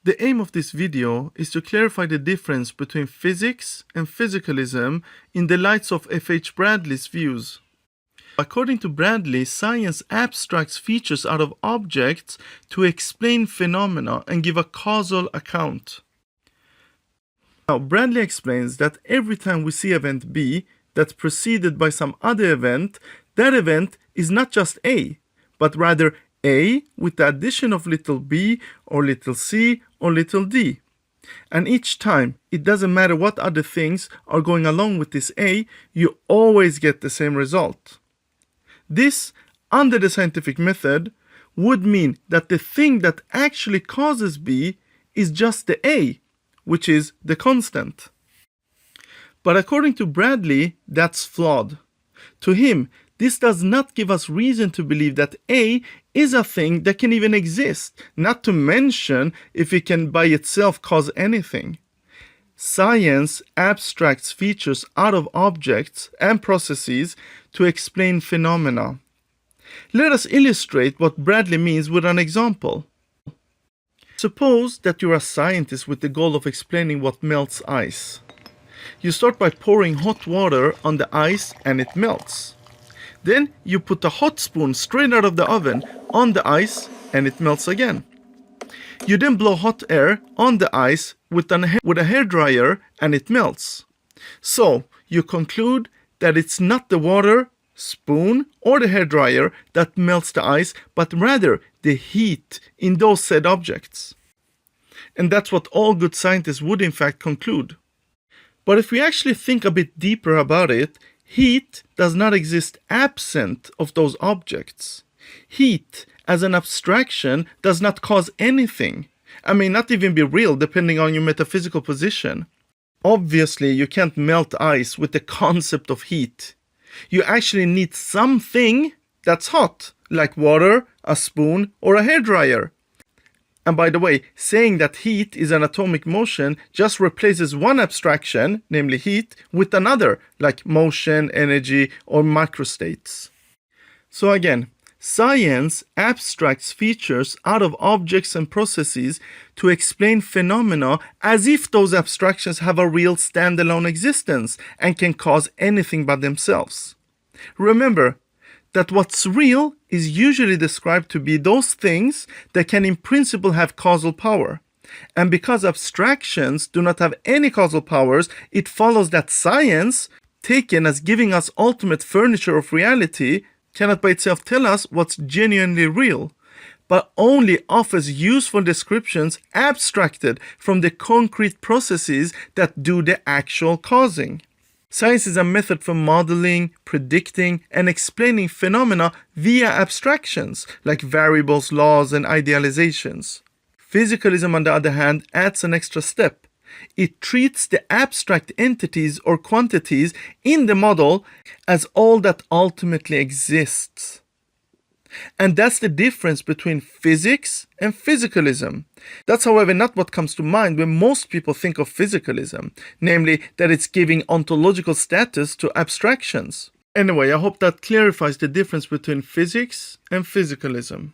The aim of this video is to clarify the difference between physics and physicalism in the light of F.H Bradley's views. According to Bradley, science abstracts features out of objects to explain phenomena and give a causal account. Now, Bradley explains that every time we see event B that's preceded by some other event, that event is not just A, but rather A with the addition of little b or little c or little d. And each time, it doesn't matter what other things are going along with this A, you always get the same result. This, under the scientific method, would mean that the thing that actually causes B is just the A, which is the constant. But according to Bradley, that's flawed. To him, this does not give us reason to believe that A is a thing that can even exist, not to mention if it can by itself cause anything. Science abstracts features out of objects and processes to explain phenomena. Let us illustrate what Bradley means with an example. Suppose that you're a scientist with the goal of explaining what melts ice. You start by pouring hot water on the ice and it melts. Then you put a hot spoon straight out of the oven on the ice and it melts again. You then blow hot air on the ice with a hairdryer and it melts. So you conclude that it's not the water, spoon or the hairdryer that melts the ice, but rather the heat in those said objects. And that's what all good scientists would in fact conclude. But if we actually think a bit deeper about it, heat does not exist absent of those objects. Heat, as an abstraction, does not cause anything, and may not even be real depending on your metaphysical position. Obviously, you can't melt ice with the concept of heat. You actually need something that's hot, like water, a spoon, or a hairdryer. And by the way, saying that heat is an atomic motion just replaces one abstraction, namely heat, with another, like motion, energy, or microstates. So again, science abstracts features out of objects and processes to explain phenomena as if those abstractions have a real standalone existence and can cause anything by themselves. Remember that what's real is usually described to be those things that can in principle have causal power. And because abstractions do not have any causal powers, it follows that science, taken as giving us ultimate furniture of reality, cannot by itself tell us what's genuinely real, but only offers useful descriptions abstracted from the concrete processes that do the actual causing. Science is a method for modeling, predicting, and explaining phenomena via abstractions, like variables, laws, and idealizations. Physicalism, on the other hand, adds an extra step. It treats the abstract entities or quantities in the model as all that ultimately exists. And that's the difference between physics and physicalism. That's, however, not what comes to mind when most people think of physicalism, namely that it's giving ontological status to abstractions. Anyway, I hope that clarifies the difference between physics and physicalism.